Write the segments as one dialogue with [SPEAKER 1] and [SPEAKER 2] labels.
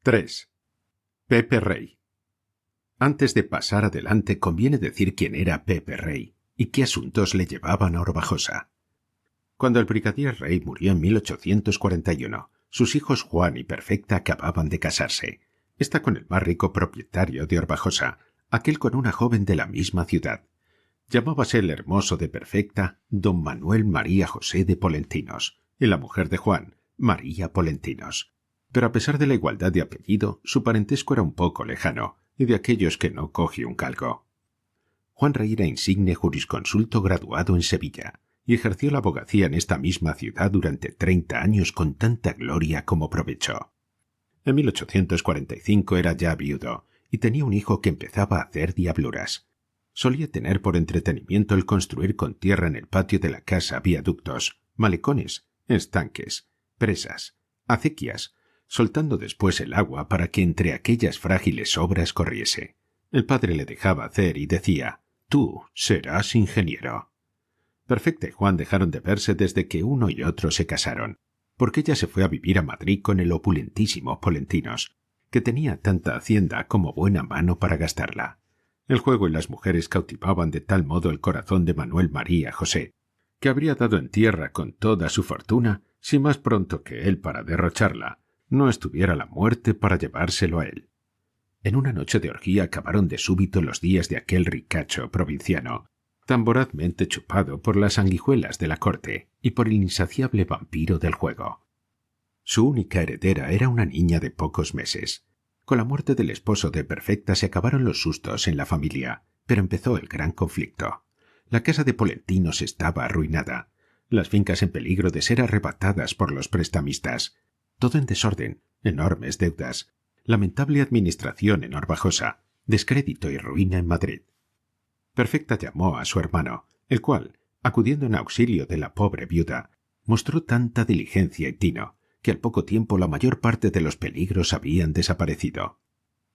[SPEAKER 1] 3. Pepe Rey. Antes de pasar adelante conviene decir quién era Pepe Rey y qué asuntos le llevaban a Orbajosa. Cuando el brigadier Rey murió en 1841, sus hijos Juan y Perfecta acababan de casarse. Esta con el más rico propietario de Orbajosa, aquel con una joven de la misma ciudad. Llamábase el hermoso de Perfecta don Manuel María José de Polentinos, y la mujer de Juan, María Polentinos. Pero a pesar de la igualdad de apellido, su parentesco era un poco lejano, y de aquellos que no coge un calco. Juan Rey era insigne jurisconsulto graduado en Sevilla, y ejerció la abogacía en esta misma ciudad durante 30 años con tanta gloria como provecho. En 1845 era ya viudo, y tenía un hijo que empezaba a hacer diabluras. Solía tener por entretenimiento el construir con tierra en el patio de la casa viaductos, malecones, estanques, presas, acequias, soltando después el agua para que entre aquellas frágiles obras corriese. El padre le dejaba hacer y decía: «Tú serás ingeniero». Perfecta y Juan dejaron de verse desde que uno y otro se casaron, porque ella se fue a vivir a Madrid con el opulentísimo Polentinos, que tenía tanta hacienda como buena mano para gastarla. El juego y las mujeres cautivaban de tal modo el corazón de Manuel María José, que habría dado en tierra con toda su fortuna si más pronto que él para derrocharla no estuviera la muerte para llevárselo a él. En una noche de orgía acabaron de súbito los días de aquel ricacho provinciano, tan vorazmente chupado por las sanguijuelas de la corte y por el insaciable vampiro del juego. Su única heredera era una niña de pocos meses. Con la muerte del esposo de Perfecta se acabaron los sustos en la familia, pero empezó el gran conflicto. La casa de Polentinos estaba arruinada, las fincas en peligro de ser arrebatadas por los prestamistas, todo en desorden, enormes deudas, lamentable administración en Orbajosa, descrédito y ruina en Madrid. Perfecta llamó a su hermano, el cual, acudiendo en auxilio de la pobre viuda, mostró tanta diligencia y tino que al poco tiempo la mayor parte de los peligros habían desaparecido.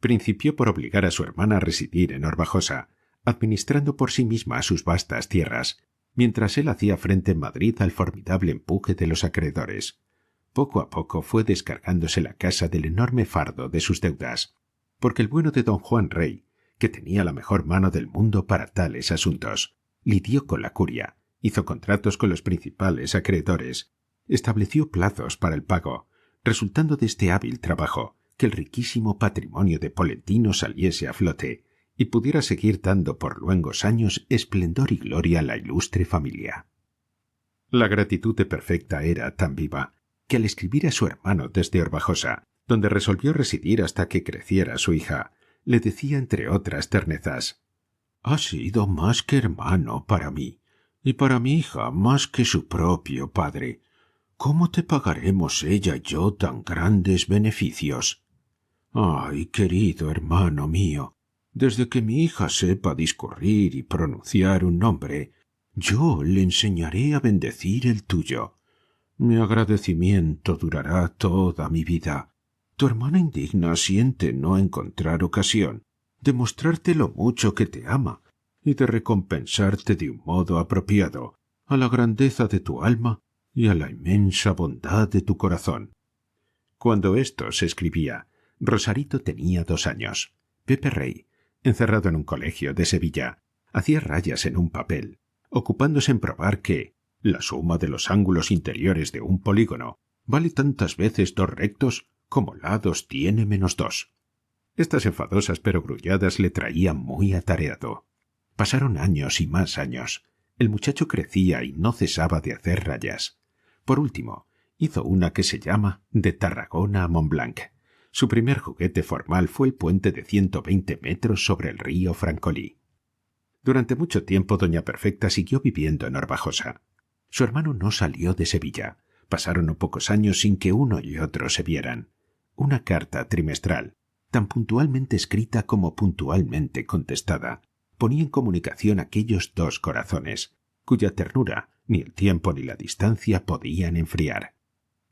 [SPEAKER 1] Principió por obligar a su hermana a residir en Orbajosa, administrando por sí misma sus vastas tierras, mientras él hacía frente en Madrid al formidable empuje de los acreedores. Poco a poco fue descargándose la casa del enorme fardo de sus deudas, porque el bueno de don Juan Rey, que tenía la mejor mano del mundo para tales asuntos, lidió con la curia, hizo contratos con los principales acreedores, estableció plazos para el pago, resultando de este hábil trabajo que el riquísimo patrimonio de Polentino saliese a flote y pudiera seguir dando por luengos años esplendor y gloria a la ilustre familia. La gratitud de Perfecta era tan viva que al escribir a su hermano desde Orbajosa, donde resolvió residir hasta que creciera su hija, le decía entre otras ternezas: «Ha sido más que hermano para mí, y para mi hija más que su propio padre. ¿Cómo te pagaremos ella y yo tan grandes beneficios? Ay, querido hermano mío, desde que mi hija sepa discurrir y pronunciar un nombre, yo le enseñaré a bendecir el tuyo. Mi agradecimiento durará toda mi vida. Tu hermana indigna siente no encontrar ocasión de mostrarte lo mucho que te ama y de recompensarte de un modo apropiado a la grandeza de tu alma y a la inmensa bondad de tu corazón». Cuando esto se escribía, Rosarito tenía 2 años. Pepe Rey, encerrado en un colegio de Sevilla, hacía rayas en un papel, ocupándose en probar que la suma de los ángulos interiores de un polígono vale tantas veces 2 rectos como lados tiene menos 2. Estas enfadosas perogrulladas le traían muy atareado. Pasaron años y más años. El muchacho crecía y no cesaba de hacer rayas. Por último, hizo una que se llama De Tarragona a Montblanc. Su primer juguete formal fue el puente de 120 metros sobre el río Francolí. Durante mucho tiempo doña Perfecta siguió viviendo en Orbajosa. Su hermano no salió de Sevilla. Pasaron no pocos años sin que uno y otro se vieran. Una carta trimestral, tan puntualmente escrita como puntualmente contestada, ponía en comunicación aquellos 2 corazones, cuya ternura ni el tiempo ni la distancia podían enfriar.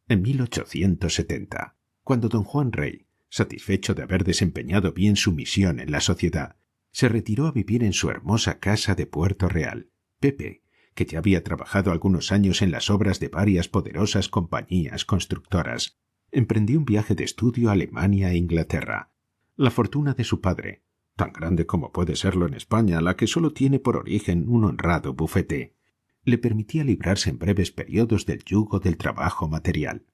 [SPEAKER 1] En 1870, cuando don Juan Rey, satisfecho de haber desempeñado bien su misión en la sociedad, se retiró a vivir en su hermosa casa de Puerto Real, Pepe, que ya había trabajado algunos años en las obras de varias poderosas compañías constructoras, emprendió un viaje de estudio a Alemania e Inglaterra. La fortuna de su padre, tan grande como puede serlo en España, la que solo tiene por origen un honrado bufete, le permitía librarse en breves periodos del yugo del trabajo material.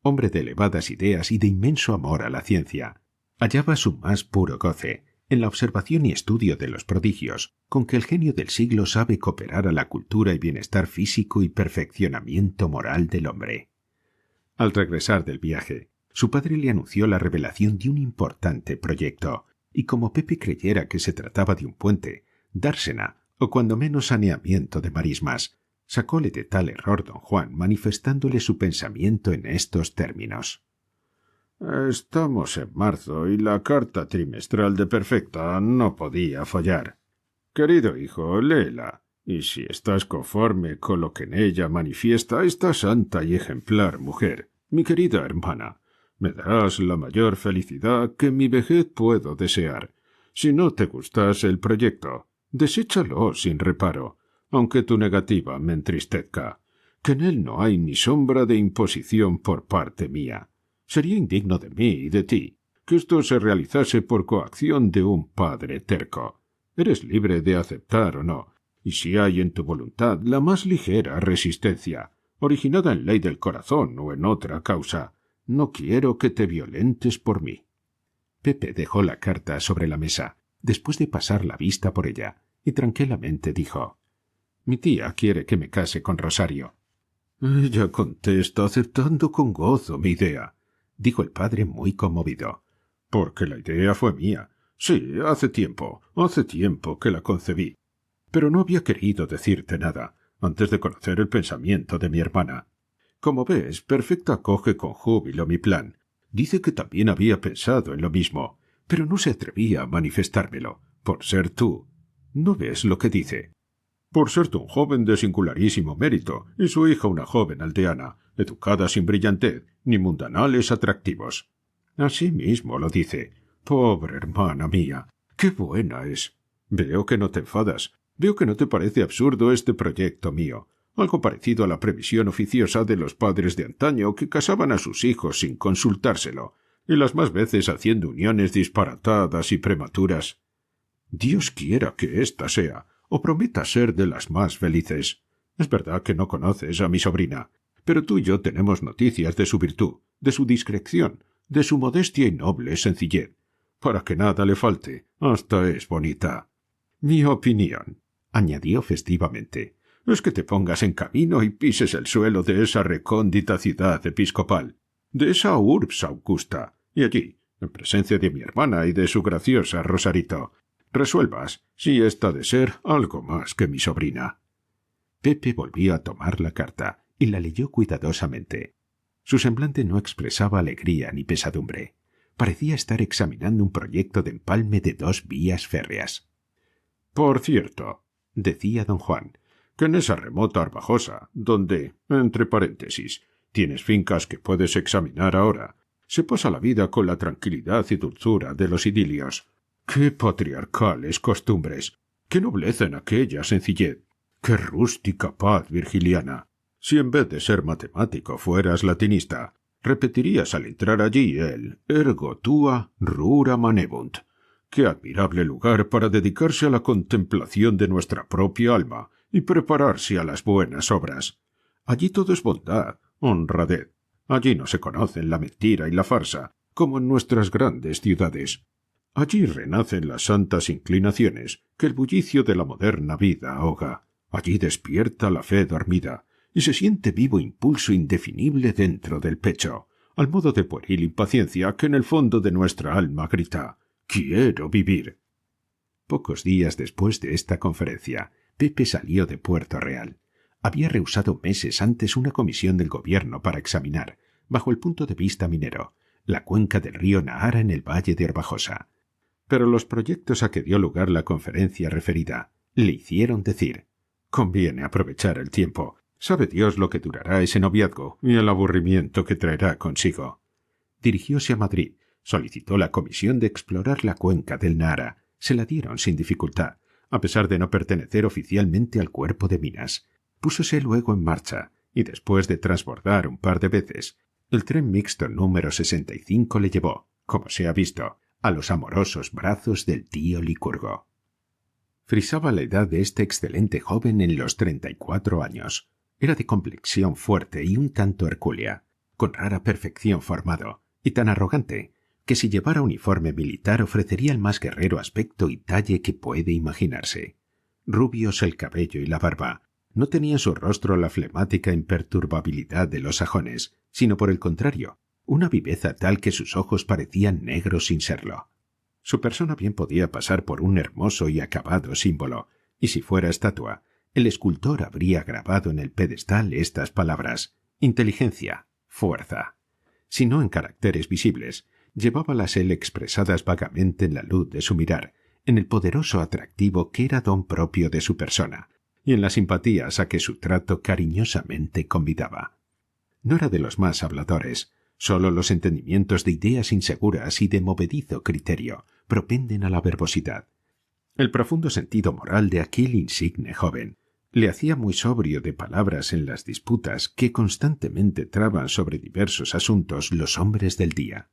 [SPEAKER 1] Hombre de elevadas ideas y de inmenso amor a la ciencia, hallaba su más puro goce en la observación y estudio de los prodigios con que el genio del siglo sabe cooperar a la cultura y bienestar físico y perfeccionamiento moral del hombre. Al regresar del viaje, su padre le anunció la revelación de un importante proyecto, y como Pepe creyera que se trataba de un puente, dársena, o cuando menos saneamiento de marismas, sacóle de tal error don Juan manifestándole su pensamiento en estos términos.
[SPEAKER 2] Estamos en marzo y la carta trimestral de Perfecta no podía fallar. Querido hijo, léela, y si estás conforme con lo que en ella manifiesta esta santa y ejemplar mujer, mi querida hermana, me darás la mayor felicidad que en mi vejez puedo desear. Si no te gustase el proyecto, deséchalo sin reparo, aunque tu negativa me entristezca, que en él no hay ni sombra de imposición por parte mía. Sería indigno de mí y de ti que esto se realizase por coacción de un padre terco. Eres libre de aceptar o no, y si hay en tu voluntad la más ligera resistencia, originada en ley del corazón o en otra causa, no quiero que te violentes por mí.
[SPEAKER 1] Pepe dejó la carta sobre la mesa, después de pasar la vista por ella, y tranquilamente dijo: «Mi tía quiere que me case con Rosario».
[SPEAKER 2] «Ella contesta aceptando con gozo mi idea»,
[SPEAKER 1] dijo el padre muy conmovido.
[SPEAKER 2] «porque la idea fue mía. Sí, hace tiempo que la concebí. Pero no había querido decirte nada, antes de conocer el pensamiento de mi hermana. Como ves, Perfecta acoge con júbilo mi plan. Dice que también había pensado en lo mismo, pero no se atrevía a manifestármelo, por ser tú. ¿No ves lo que dice? Por ser tú un joven de singularísimo mérito, y su hija una joven aldeana, educada sin brillantez, ni mundanales atractivos. Así mismo lo dice. Pobre hermana mía, qué buena es. Veo que no te enfadas. Veo que no te parece absurdo este proyecto mío, algo parecido a la previsión oficiosa de los padres de antaño que casaban a sus hijos sin consultárselo, y las más veces haciendo uniones disparatadas y prematuras. Dios quiera que ésta sea, o prometa ser de las más felices. Es verdad que no conoces a mi sobrina, pero tú y yo tenemos noticias de su virtud, de su discreción, de su modestia y noble sencillez. Para que nada le falte, hasta es bonita. Mi opinión, añadió festivamente, es que te pongas en camino y pises el suelo de esa recóndita ciudad episcopal, de esa urbs augusta, y allí, en presencia de mi hermana y de su graciosa Rosarito, resuelvas si ésta ha de ser algo más que mi sobrina.
[SPEAKER 1] Pepe volvió a tomar la carta y la leyó cuidadosamente. Su semblante no expresaba alegría ni pesadumbre. Parecía estar examinando un proyecto de empalme de 2 vías férreas.
[SPEAKER 2] «Por cierto», decía don Juan, «que en esa remota Arbajosa, donde, entre paréntesis, tienes fincas que puedes examinar ahora, se pasa la vida con la tranquilidad y dulzura de los idilios. ¡Qué patriarcales costumbres! ¡Qué nobleza en aquella sencillez! ¡Qué rústica paz virgiliana! Si en vez de ser matemático fueras latinista, repetirías al entrar allí el ergo tua rura manebunt. ¡Qué admirable lugar para dedicarse a la contemplación de nuestra propia alma y prepararse a las buenas obras! Allí todo es bondad, honradez. Allí no se conocen la mentira y la farsa, como en nuestras grandes ciudades. Allí renacen las santas inclinaciones que el bullicio de la moderna vida ahoga. Allí despierta la fe dormida y se siente vivo impulso indefinible dentro del pecho, al modo de pueril impaciencia que en el fondo de nuestra alma grita: «¡Quiero vivir!».
[SPEAKER 1] Pocos días después de esta conferencia, Pepe salió de Puerto Real. Había rehusado meses antes una comisión del gobierno para examinar, bajo el punto de vista minero, la cuenca del río Nahara en el valle de Arbajosa. Pero los proyectos a que dio lugar la conferencia referida le hicieron decir: «Conviene aprovechar el tiempo. Sabe Dios lo que durará ese noviazgo y el aburrimiento que traerá consigo». Dirigióse a Madrid, solicitó la comisión de explorar la cuenca del Nahara. Se la dieron sin dificultad, a pesar de no pertenecer oficialmente al cuerpo de minas. Púsose luego en marcha, y después de transbordar un par de veces, El tren mixto número 65 le llevó, como se ha visto, a los amorosos brazos del tío Licurgo. Frisaba la edad de este excelente joven en los 34 años. Era de complexión fuerte y un tanto hercúlea, con rara perfección formado, y tan arrogante, que si llevara uniforme militar ofrecería el más guerrero aspecto y talle que puede imaginarse. Rubios el cabello y la barba, no tenía en su rostro la flemática imperturbabilidad de los sajones, sino por el contrario, una viveza tal que sus ojos parecían negros sin serlo. Su persona bien podía pasar por un hermoso y acabado símbolo, y si fuera estatua, el escultor habría grabado en el pedestal estas palabras: inteligencia, fuerza. Si no en caracteres visibles, llevábalas él expresadas vagamente en la luz de su mirar, en el poderoso atractivo que era don propio de su persona, y en las simpatías a que su trato cariñosamente convidaba. No era de los más habladores, solo los entendimientos de ideas inseguras y de movedizo criterio propenden a la verbosidad. El profundo sentido moral de aquel insigne joven le hacía muy sobrio de palabras en las disputas que constantemente traban sobre diversos asuntos los hombres del día.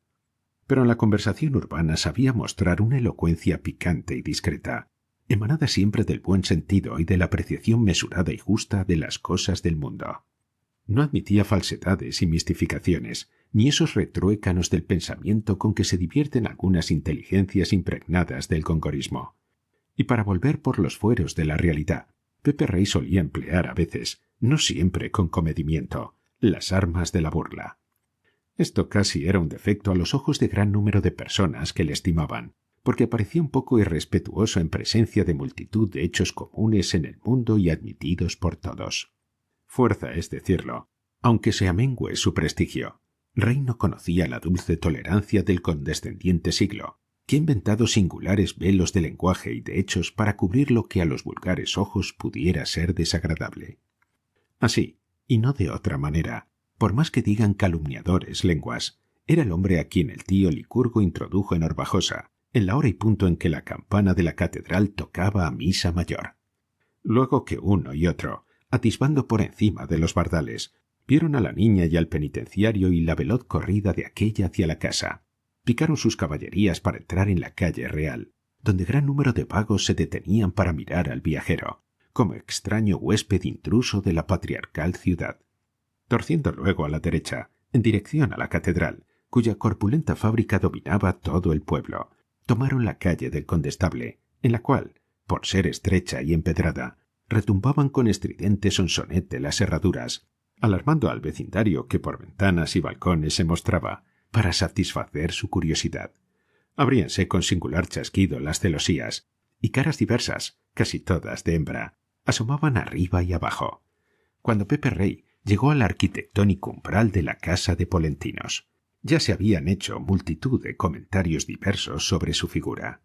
[SPEAKER 1] Pero en la conversación urbana sabía mostrar una elocuencia picante y discreta, emanada siempre del buen sentido y de la apreciación mesurada y justa de las cosas del mundo. No admitía falsedades y mistificaciones, ni esos retruécanos del pensamiento con que se divierten algunas inteligencias impregnadas del congorismo. Y para volver por los fueros de la realidad, Pepe Rey solía emplear a veces, no siempre con comedimiento, las armas de la burla. Esto casi era un defecto a los ojos de gran número de personas que le estimaban, porque parecía un poco irrespetuoso en presencia de multitud de hechos comunes en el mundo y admitidos por todos. Fuerza es decirlo, aunque se amengüe su prestigio. Rey no conocía la dulce tolerancia del condescendiente siglo, que ha inventado singulares velos de lenguaje y de hechos para cubrir lo que a los vulgares ojos pudiera ser desagradable. Así, y no de otra manera, por más que digan calumniadores lenguas, era el hombre a quien el tío Licurgo introdujo en Orbajosa, en la hora y punto en que la campana de la catedral tocaba a misa mayor. Luego que uno y otro, atisbando por encima de los bardales, vieron a la niña y al penitenciario y la veloz corrida de aquella hacia la casa, picaron sus caballerías para entrar en la calle real, donde gran número de vagos se detenían para mirar al viajero, como extraño huésped intruso de la patriarcal ciudad. Torciendo luego a la derecha, en dirección a la catedral, cuya corpulenta fábrica dominaba todo el pueblo, tomaron la calle del Condestable, en la cual, por ser estrecha y empedrada, retumbaban con estridente sonsonete las herraduras, alarmando al vecindario que por ventanas y balcones se mostraba, para satisfacer su curiosidad. Abríanse con singular chasquido las celosías, y caras diversas, casi todas de hembra, asomaban arriba y abajo. Cuando Pepe Rey llegó al arquitectónico umbral de la casa de Polentinos, ya se habían hecho multitud de comentarios diversos sobre su figura.